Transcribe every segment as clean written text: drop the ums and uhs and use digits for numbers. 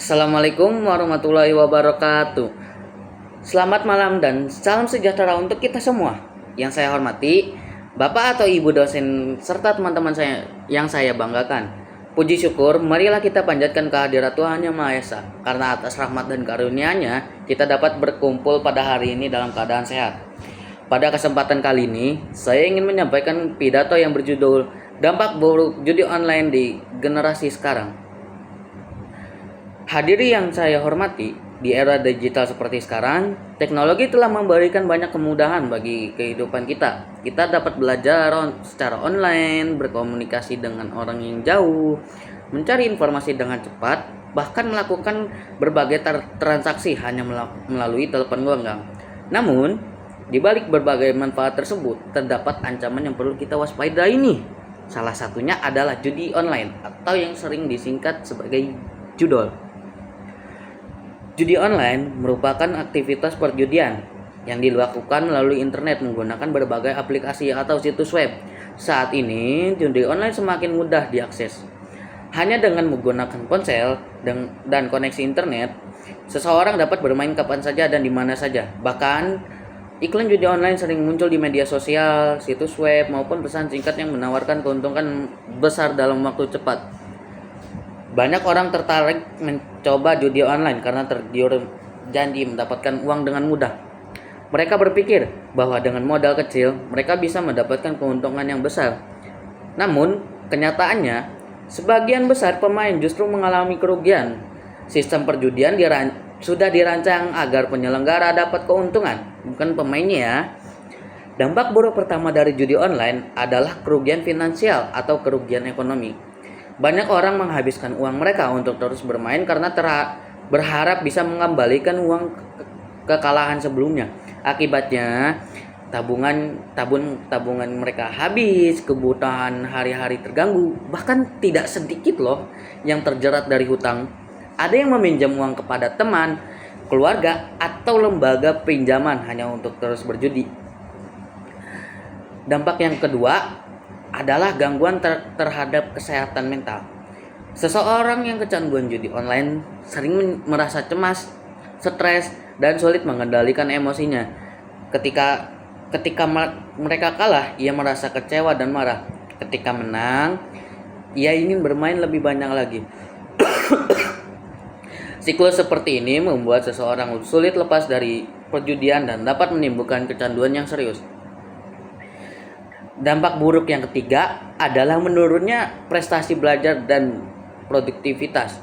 Assalamualaikum warahmatullahi wabarakatuh. Selamat malam dan salam sejahtera untuk kita semua. Yang saya hormati, Bapak atau Ibu dosen serta teman-teman saya yang saya banggakan. Puji syukur, marilah kita panjatkan kehadirat Tuhan Yang Maha Esa. Karena atas rahmat dan karunia-Nya, kita dapat berkumpul pada hari ini dalam keadaan sehat. Pada kesempatan kali ini, saya ingin menyampaikan pidato yang berjudul Dampak Buruk Judi Online di Generasi Sekarang. Hadiri yang saya hormati, di era digital seperti sekarang, teknologi telah memberikan banyak kemudahan bagi kehidupan kita. Kita dapat belajar secara online, berkomunikasi dengan orang yang jauh, mencari informasi dengan cepat, bahkan melakukan berbagai transaksi hanya melalui telepon genggam. Namun, di balik berbagai manfaat tersebut, terdapat ancaman yang perlu kita waspadai ini. Salah satunya adalah judi online atau yang sering disingkat sebagai judol. Judi online merupakan aktivitas perjudian yang dilakukan melalui internet menggunakan berbagai aplikasi atau situs web. Saat ini, judi online semakin mudah diakses. Hanya dengan menggunakan ponsel dan koneksi internet, seseorang dapat bermain kapan saja dan di mana saja. Bahkan, iklan judi online sering muncul di media sosial, situs web, maupun pesan singkat yang menawarkan keuntungan besar dalam waktu cepat. Banyak orang tertarik mencoba judi online karena tergiur janji mendapatkan uang dengan mudah. Mereka berpikir bahwa dengan modal kecil, mereka bisa mendapatkan keuntungan yang besar. Namun, kenyataannya, sebagian besar pemain justru mengalami kerugian. Sistem perjudian sudah dirancang agar penyelenggara dapat keuntungan, bukan pemainnya ya. Dampak buruk pertama dari judi online adalah kerugian finansial atau kerugian ekonomi. Banyak orang menghabiskan uang mereka untuk terus bermain karena berharap bisa mengembalikan uang kekalahan sebelumnya. Akibatnya, tabungan mereka habis, kebutuhan hari-hari terganggu, bahkan tidak sedikit loh yang terjerat dari hutang. Ada yang meminjam uang kepada teman, keluarga, atau lembaga pinjaman hanya untuk terus berjudi. Dampak yang kedua adalah gangguan terhadap kesehatan mental. Seseorang yang kecanduan judi online sering merasa cemas, stres, dan sulit mengendalikan emosinya. Ketika mereka kalah, ia merasa kecewa dan marah. Ketika menang, ia ingin bermain lebih banyak lagi. Siklus seperti ini membuat seseorang sulit lepas dari perjudian dan dapat menimbulkan kecanduan yang serius. Dampak buruk yang ketiga adalah menurunnya prestasi belajar dan produktivitas.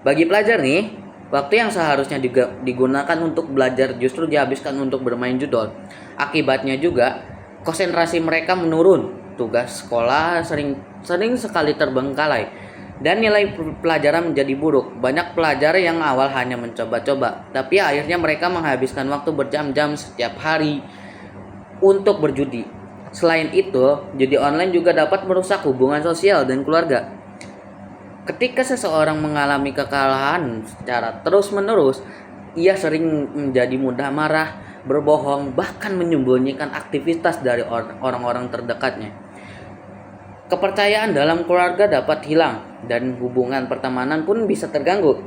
Bagi pelajar nih, waktu yang seharusnya digunakan untuk belajar justru dihabiskan untuk bermain judol. Akibatnya juga konsentrasi mereka menurun, tugas sekolah sering sekali terbengkalai, dan nilai pelajaran menjadi buruk. Banyak pelajar yang awal hanya mencoba-coba, tapi akhirnya mereka menghabiskan waktu berjam-jam setiap hari untuk berjudi. Selain itu, judi online juga dapat merusak hubungan sosial dan keluarga. Ketika seseorang mengalami kekalahan secara terus-menerus, ia sering menjadi mudah marah, berbohong, bahkan menyembunyikan aktivitas dari orang-orang terdekatnya. Kepercayaan dalam keluarga dapat hilang, dan hubungan pertemanan pun bisa terganggu.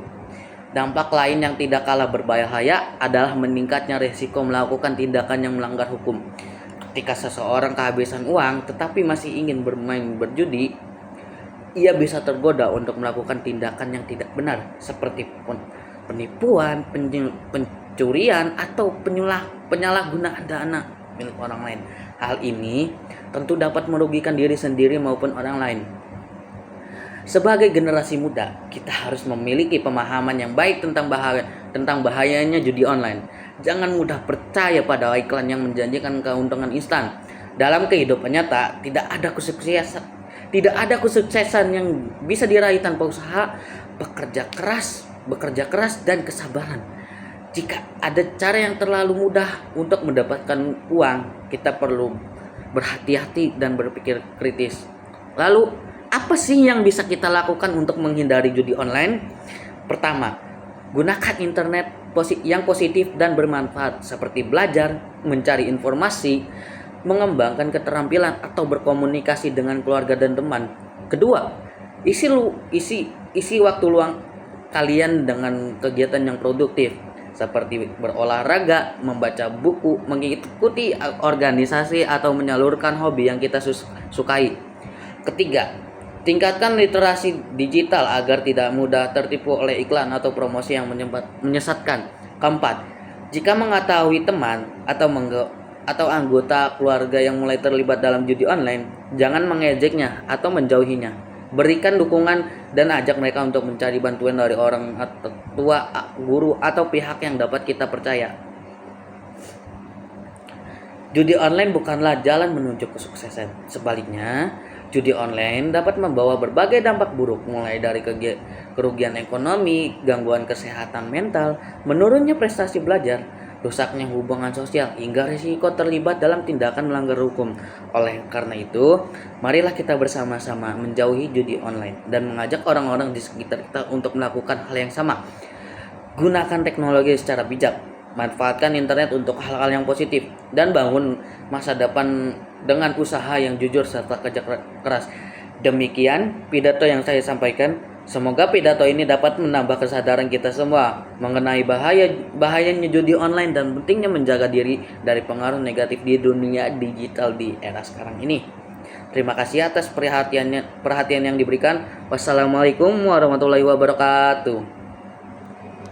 Dampak lain yang tidak kalah berbahaya adalah meningkatnya risiko melakukan tindakan yang melanggar hukum. Ketika seseorang kehabisan uang tetapi masih ingin bermain berjudi, ia bisa tergoda untuk melakukan tindakan yang tidak benar seperti penipuan, pencurian, atau penyalahgunaan dana milik orang lain. Hal ini tentu dapat merugikan diri sendiri maupun orang lain. Sebagai generasi muda, kita harus memiliki pemahaman yang baik tentang bahayanya judi online. Jangan mudah percaya pada iklan yang menjanjikan keuntungan instan. Dalam kehidupan nyata, tidak ada kesuksesan yang bisa diraih tanpa usaha, bekerja keras dan kesabaran. Jika ada cara yang terlalu mudah untuk mendapatkan uang, kita perlu berhati-hati dan berpikir kritis. Lalu, apa sih yang bisa kita lakukan untuk menghindari judi online? Pertama, gunakan internet yang positif dan bermanfaat seperti belajar, mencari informasi, mengembangkan keterampilan atau berkomunikasi dengan keluarga dan teman. Kedua, isi waktu luang kalian dengan kegiatan yang produktif seperti berolahraga, membaca buku, mengikuti organisasi atau menyalurkan hobi yang kita sukai. Ketiga, tingkatkan literasi digital agar tidak mudah tertipu oleh iklan atau promosi yang menyesatkan. Keempat, jika mengetahui teman atau anggota keluarga yang mulai terlibat dalam judi online, jangan mengejeknya atau menjauhinya. Berikan dukungan dan ajak mereka untuk mencari bantuan dari orang tua, guru, atau pihak yang dapat kita percaya. Judi online bukanlah jalan menuju kesuksesan. Sebaliknya, judi online dapat membawa berbagai dampak buruk, mulai dari kerugian ekonomi, gangguan kesehatan mental, menurunnya prestasi belajar, rusaknya hubungan sosial, hingga risiko terlibat dalam tindakan melanggar hukum. Oleh karena itu, marilah kita bersama-sama menjauhi judi online dan mengajak orang-orang di sekitar kita untuk melakukan hal yang sama. Gunakan teknologi secara bijak, manfaatkan internet untuk hal-hal yang positif, dan bangun masa depan dengan usaha yang jujur serta kerja keras. Demikian pidato yang saya sampaikan. Semoga pidato ini dapat menambah kesadaran kita semua mengenai bahayanya judi online dan pentingnya menjaga diri dari pengaruh negatif di dunia digital di era sekarang ini. Terima kasih atas perhatian yang diberikan. Wassalamualaikum warahmatullahi wabarakatuh.